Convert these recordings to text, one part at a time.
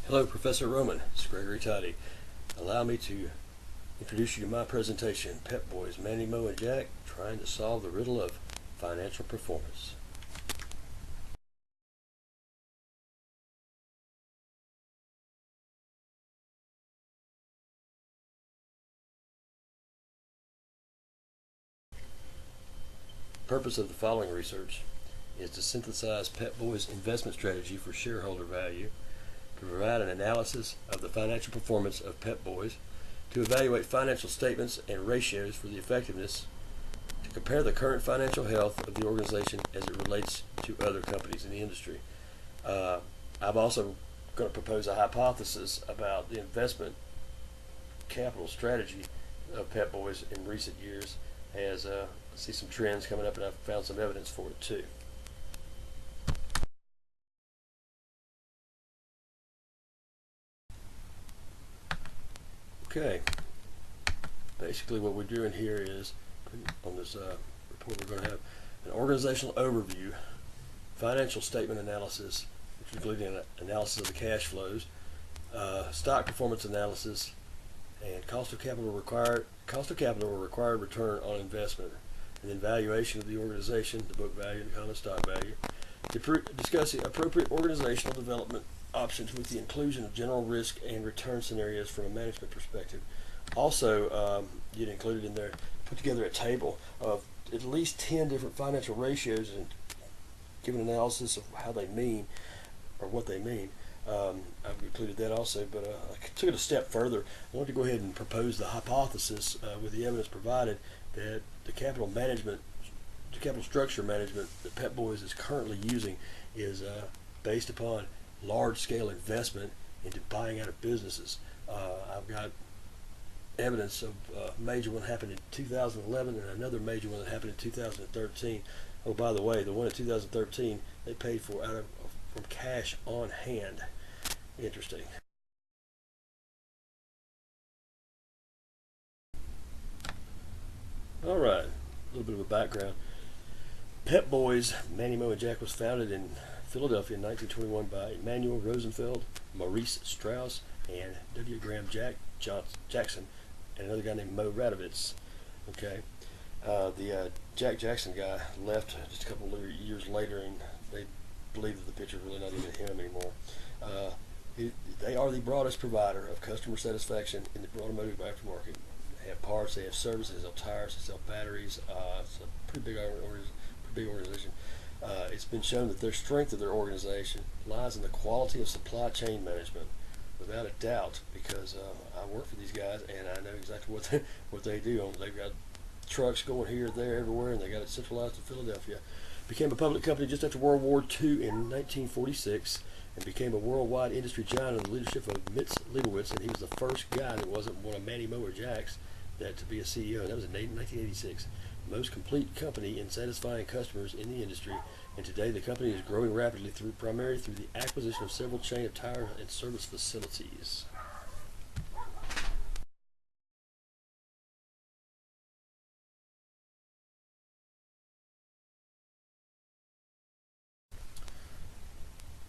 Hello, Professor Roman. It's Gregory Toddy. Allow me to introduce you to my presentation, Pep Boys, Manny, Mo, and Jack, trying to solve the riddle of financial performance. Purpose of the following research is to synthesize Pep Boys' investment strategy for shareholder value, to provide an analysis of the financial performance of Pep Boys, to evaluate financial statements and ratios for the effectiveness, to compare the current financial health of the organization as it relates to other companies in the industry. I'm also going to propose a hypothesis about the investment capital strategy of Pep Boys in recent years, as I see some trends coming up and I've found some evidence for it too. Okay, basically what we're doing here is, on this report, we're going to have an organizational overview, financial statement analysis, which includes an analysis of the cash flows, stock performance analysis, and cost of capital or required return on investment, and then valuation of the organization, the book value and the common stock value, to discuss the appropriate organizational development options with the inclusion of general risk and return scenarios from a management perspective. Also, you'd included in there, put together a table of at least 10 different financial ratios and give an analysis of how they mean, or what they mean. I've included that also, but I took it a step further. I wanted to go ahead and propose the hypothesis with the evidence provided that the capital structure management that Pep Boys is currently using is based upon large-scale investment into buying out of businesses. I've got evidence of a major one happened in 2011 and another major one that happened in 2013. Oh, by the way, the one in 2013 they paid for from cash on hand. Interesting. All right, a little bit of a background. Pep Boys, Manny, Mo, and Jack was founded in Philadelphia in 1921 by Emanuel Rosenfeld, Maurice Strauss, and W. Graham Jackson, and another guy named Mo Radovitz. Okay, the Jack Jackson guy left just a couple of years later, and they believe that the picture's really not even him anymore. They are the broadest provider of customer satisfaction in the automotive aftermarket. They have parts, they have services, they sell tires, they sell batteries. It's a pretty big organization. It's been shown that their strength of their organization lies in the quality of supply chain management, without a doubt, because I work for these guys and I know exactly what they do. They've got trucks going here, there, everywhere, and they got it centralized in Philadelphia. Became a public company just after World War II in 1946, and became a worldwide industry giant under the leadership of Mitz Leibowitz, and he was the first guy that wasn't one of Manny, Mo, or Jack's to be a CEO. That was in 1986. The most complete company in satisfying customers in the industry, and today the company is growing rapidly primarily through the acquisition of several chain of tire and service facilities.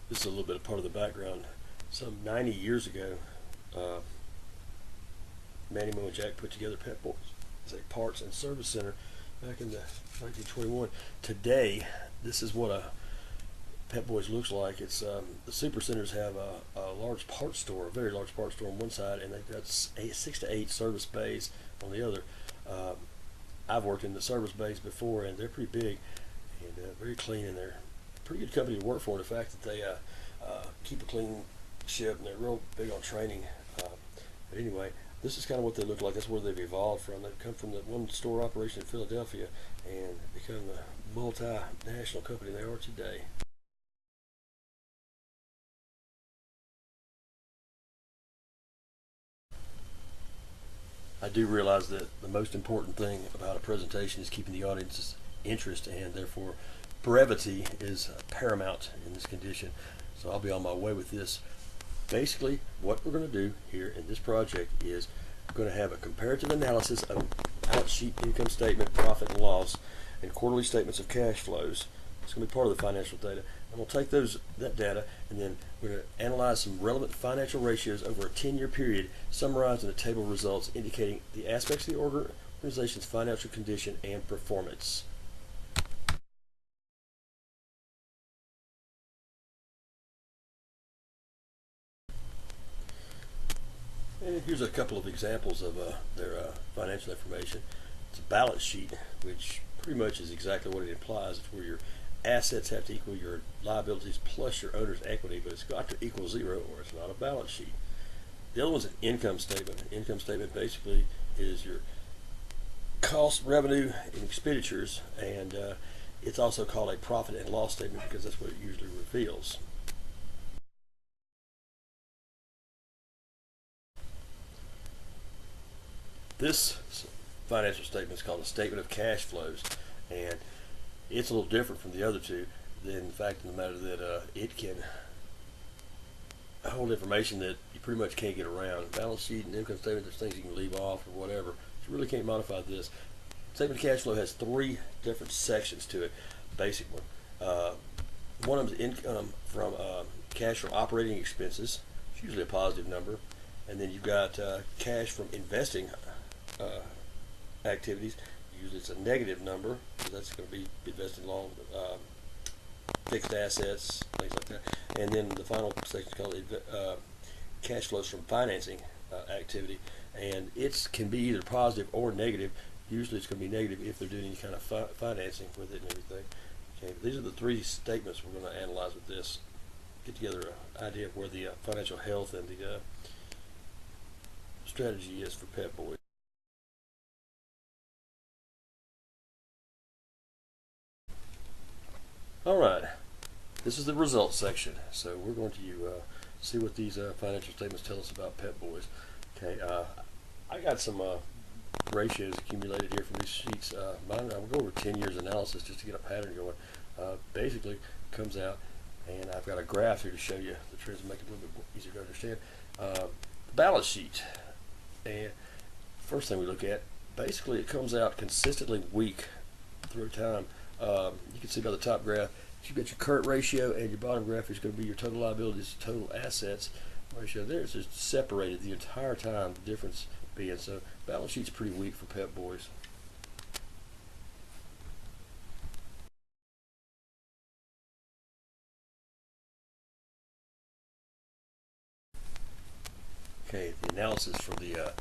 This is a little bit of part of the background. Some 90 years ago, Manny, Mo, and Jack put together Pep Boys as a parts and service center back in the 1921. Today, this is what a Pep Boys looks like. It's the super centers have a large parts store, a very large parts store on one side, and they've got 6 to 8 service bays on the other. I've worked in the service bays before, and they're pretty big and very clean, and they're a pretty good company to work for. The fact that they keep a clean ship, and they're real big on training. But anyway, this is kind of what they look like. That's where they've evolved from. They've come from that one store operation in Philadelphia and become the multinational company they are today. I do realize that the most important thing about a presentation is keeping the audience's interest, and therefore brevity is paramount in this condition. So I'll be on my way with this. Basically, what we're going to do here in this project is we're going to have a comparative analysis of balance sheet, income statement, profit and loss, and quarterly statements of cash flows It's going to be part of the financial data. And we'll take that data, and then we're going to analyze some relevant financial ratios over a 10-year period, summarized in a table of results indicating the aspects of the organization's financial condition and performance. And here's a couple of examples of their financial information. It's a balance sheet, which pretty much is exactly what it implies. It's where your assets have to equal your liabilities plus your owner's equity, but it's got to equal zero or it's not a balance sheet. The other one's an income statement. An income statement basically is your cost, revenue, and expenditures, and it's also called a profit and loss statement because that's what it usually reveals. This financial statement is called a statement of cash flows, and it's a little different from the other two in the fact of the matter that it can hold information that you pretty much can't get around. Balance sheet and income statement, there's things you can leave off or whatever. You really can't modify this. Statement of cash flow has 3 different sections to it. Basic one. One of them is income from cash from operating expenses. It's usually a positive number. And then you've got cash from investing activities. Usually it's a negative number, so that's going to be invested in long fixed assets, things like that. And then the final section is called cash flows from financing activity, and it can be either positive or negative. Usually it's going to be negative if they're doing any kind of financing with it and everything. Okay, these are the 3 statements we're going to analyze with this. Get together an idea of where the financial health and the strategy is for Pep Boys. Alright, this is the results section. So we're going to see what these financial statements tell us about Pep Boys. Okay, I got some ratios accumulated here from these sheets. I'll go over 10 years analysis just to get a pattern going. Basically, comes out, and I've got a graph here to show you the trends and make it a little bit easier to understand. The balance sheet, and first thing we look at, basically it comes out consistently weak through time. You can see by the top graph, you've got your current ratio, and your bottom graph is going to be your total liabilities to total assets ratio. There it's just separated the entire time, the difference being. So balance sheet's pretty weak for Pep Boys. Okay, the analysis for the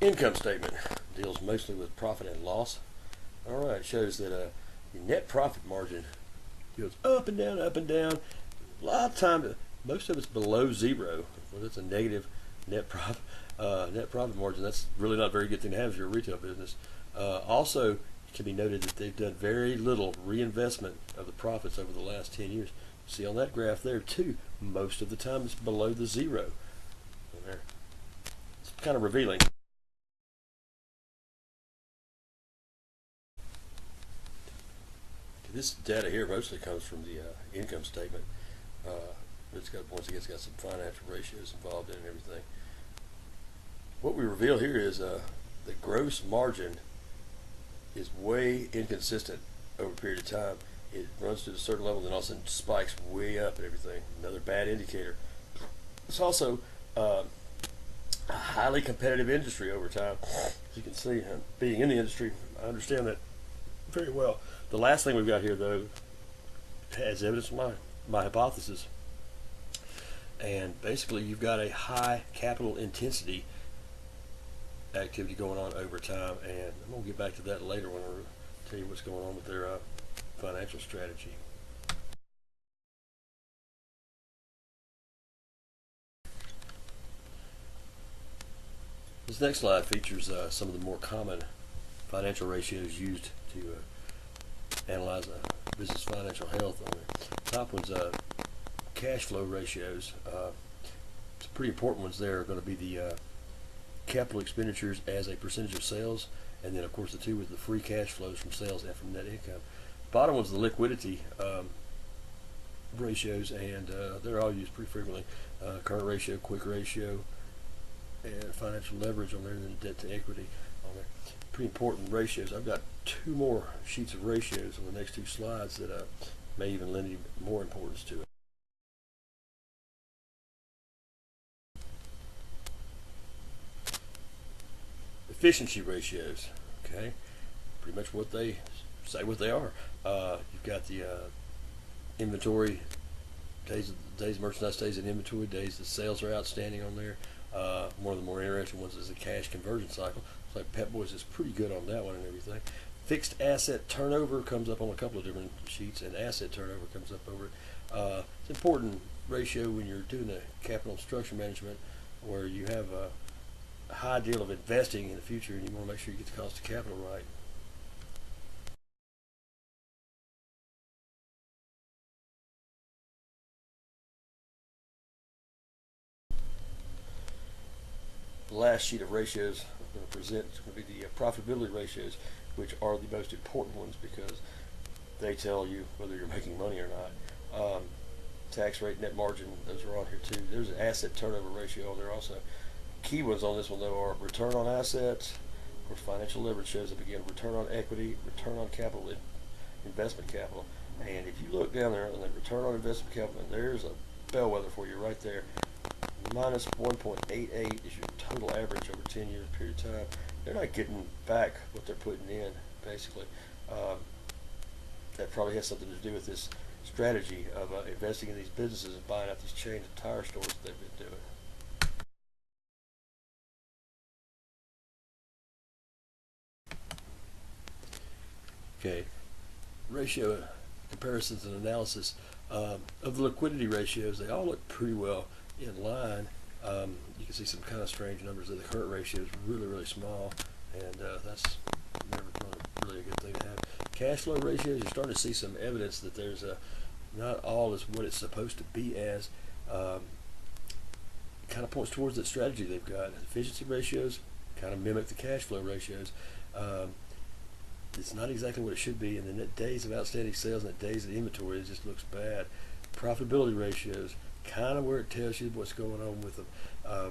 income statement deals mostly with profit and loss. Alright, it shows that your net profit margin goes up and down, up and down. A lot of time, most of it's below zero. Well, that's a negative net profit margin. That's really not a very good thing to have if you're a retail business. Also, it can be noted that they've done very little reinvestment of the profits over the last 10 years. See on that graph there too, most of the time it's below the zero. There. It's kind of revealing. This data here mostly comes from the income statement. It's got, once again, it's got some financial ratios involved in it and everything. What we reveal here is the gross margin is way inconsistent over a period of time. It runs to a certain level, then all of a sudden spikes way up and everything. Another bad indicator. It's also a highly competitive industry over time. As you can see, being in the industry, I understand that very well. The last thing we've got here, though, has evidence of my hypothesis. And basically, you've got a high capital intensity activity going on over time. And I'm going to get back to that later when I tell you what's going on with their financial strategy. This next slide features some of the more common financial ratios used to analyze a business financial health. On the top one's cash flow ratios. Some pretty important ones there are going to be the capital expenditures as a percentage of sales, and then of course the two with the free cash flows from sales and from net income. Bottom one's the liquidity ratios, and they're all used pretty frequently. Current ratio, quick ratio, and financial leverage on there, and then debt to equity on there. Pretty important ratios. I've got 2 more sheets of ratios on the next 2 slides that may even lend more importance to it. Efficiency ratios, okay, pretty much what they say what they are. You've got the inventory days merchandise days in inventory, days the sales are outstanding on there. One of the more interesting ones is the cash conversion cycle. It's like Pep Boys is pretty good on that one and everything. Fixed asset turnover comes up on a couple of different sheets, and asset turnover comes up over it. It's an important ratio when you're doing the capital structure management, where you have a high deal of investing in the future, and you want to make sure you get the cost of capital right. The last sheet of ratios I'm going to present is going to be the profitability ratios, which are the most important ones because they tell you whether you're making money or not. Tax rate, net margin, those are on here too. There's an asset turnover ratio on there also. Key ones on this one though are return on assets. Of course, financial leverage shows up again. Return on equity, return on capital, investment capital. And if you look down there on the return on investment capital, there's a bellwether for you right there. Minus 1.88 is your total average over 10-year period of time. They're not getting back what they're putting in, basically. That probably has something to do with this strategy of investing in these businesses and buying out these chains of tire stores that they've been doing. Okay, ratio comparisons and analysis of the liquidity ratios. They all look pretty well in line. You can see some kind of strange numbers. The current ratio is really, really small, and that's never really a good thing to have. Cash flow ratios, you're starting to see some evidence that there's not all is what it's supposed to be as. Kind of points towards that strategy they've got. Efficiency ratios kind of mimic the cash flow ratios. It's not exactly what it should be, and the net days of outstanding sales and the days of inventory, it just looks bad. Profitability ratios, kind of where it tells you what's going on with them.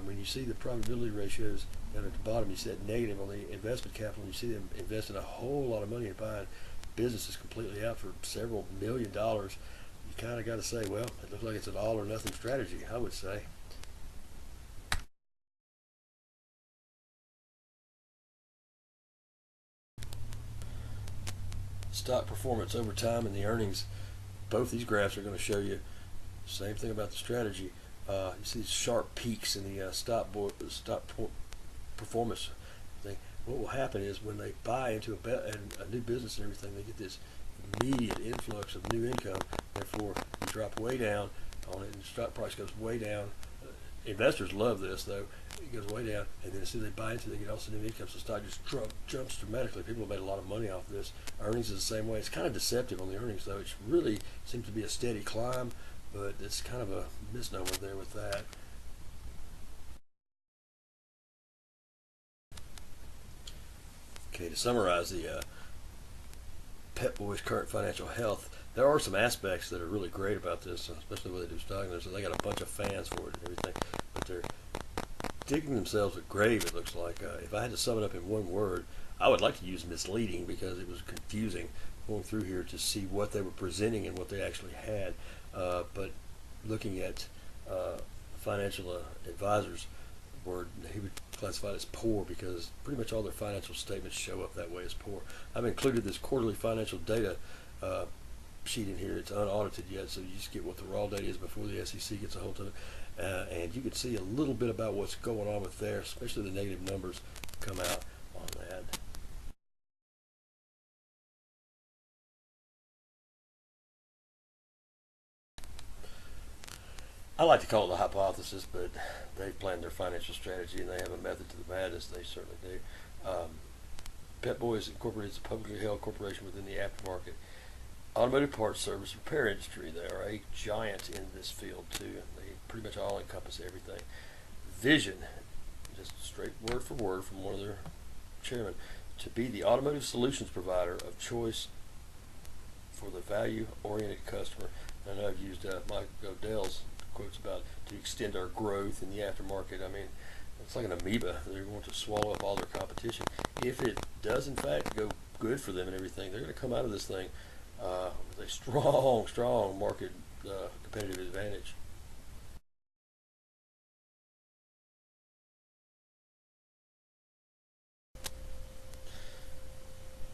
When you see the profitability ratios down at the bottom, you see that negative on the investment capital, and you see them investing a whole lot of money in buying businesses completely out for several $1 million. You kind of got to say, well, it looks like it's an all or nothing strategy, I would say. Stock performance over time and the earnings, both these graphs are going to show you the same thing about the strategy. You see these sharp peaks in the stock performance thing. What will happen is when they buy into a new business and everything, they get this immediate influx of new income. Therefore, you drop way down on it, and the stock price goes way down. Investors love this, though. It goes way down, and then as soon as they buy into it, they get also new income, so the stock just jumps dramatically. People have made a lot of money off of this. Earnings is the same way. It's kind of deceptive on the earnings, though. It really seems to be a steady climb, but it's kind of a misnomer there with that. Okay, to summarize the Pep Boys' current financial health, there are some aspects that are really great about this, especially when they do stock. So they got a bunch of fans for it and everything, but they're digging themselves a grave, it looks like. If I had to sum it up in one word, I would like to use misleading because it was confusing going through here to see what they were presenting and what they actually had. But looking at financial advisors word, he would classify it as poor because pretty much all their financial statements show up that way as poor. I've included this quarterly financial data sheet in here. It's unaudited yet, so you just get what the raw data is before the SEC gets a hold of it. And you can see a little bit about what's going on with there, especially the negative numbers come out on that. I like to call it a hypothesis, but they've planned their financial strategy and they have a method to the madness. They certainly do. Pep Boys Incorporated is a publicly held corporation within the aftermarket automotive parts service repair industry. They are a giant in this field too, and they pretty much all encompass everything. Vision, just straight word for word from one of their chairmen, to be the automotive solutions provider of choice for the value-oriented customer. I know I've used Mike Odell's quotes about to extend our growth in the aftermarket. I mean, it's like an amoeba. They're going to swallow up all their competition. If it does in fact go good for them and everything, they're going to come out of this thing with a strong market competitive advantage.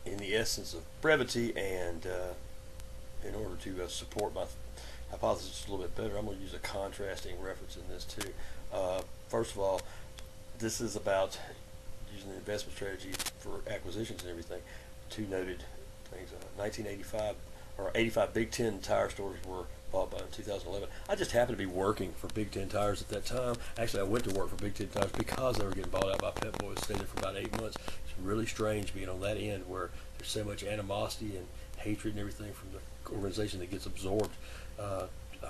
In the essence of brevity and in order to support my hypothesis a little bit better, I'm going to use a contrasting reference in this too. First of all, this is about using the investment strategy for acquisitions and everything. Two noted things. 1985 or 85 Big Ten tire stores were bought by in 2011. I just happened to be working for Big Ten Tires at that time. Actually, I went to work for Big Ten Tires because they were getting bought out by Pep Boys. Stayed there for about 8 months. It's really strange being on that end where there's so much animosity and hatred and everything from the organization that gets absorbed.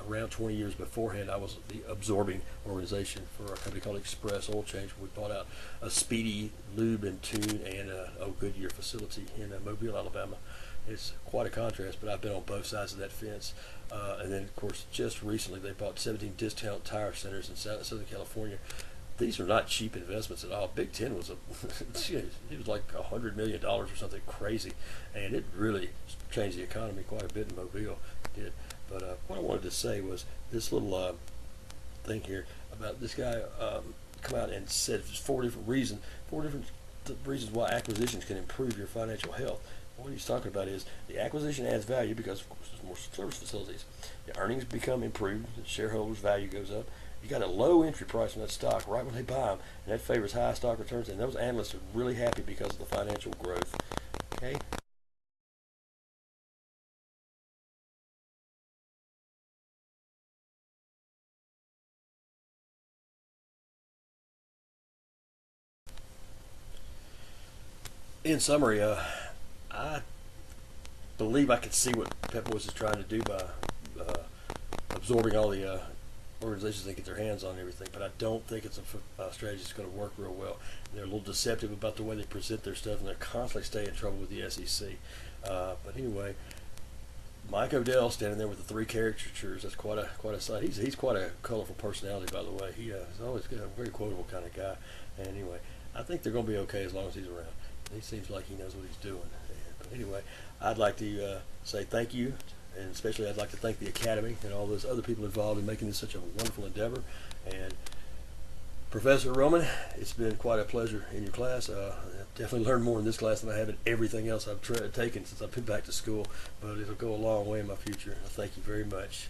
Around 20 years beforehand, I was the absorbing organization for a company called Express Oil Change. We bought out a Speedy Lube and Tune and a Goodyear facility in Mobile, Alabama. It's quite a contrast, but I've been on both sides of that fence. And then, of course, just recently they bought 17 discount tire centers in Southern California. These are not cheap investments at all. Big Ten was it was like $100 million or something crazy, and it really changed the economy quite a bit in Mobile. It did. But what I wanted to say was this little thing here about this guy come out and said four different reasons why acquisitions can improve your financial health. What he's talking about is the acquisition adds value because, of course, there's more service facilities. The earnings become improved. The shareholders' value goes up. You got a low entry price on that stock right when they buy them, and that favors high stock returns. And those analysts are really happy because of the financial growth. Okay. In summary, I believe I can see what Pep Boys is trying to do by uh, absorbing all the organizations they get their hands on everything, but I don't think it's a strategy that's going to work real well. They're a little deceptive about the way they present their stuff, and they're constantly staying in trouble with the SEC. But anyway, Mike Odell standing there with the three caricatures. That's quite a sight. He's quite a colorful personality, by the way. He's always got a very quotable kind of guy. And anyway, I think they're going to be okay as long as he's around. He seems like he knows what he's doing. But anyway, I'd like to say thank you, and especially I'd like to thank the Academy and all those other people involved in making this such a wonderful endeavor. And Professor Roman, it's been quite a pleasure in your class. I've definitely learned more in this class than I have in everything else I've taken since I've been back to school, but it'll go a long way in my future. I thank you very much.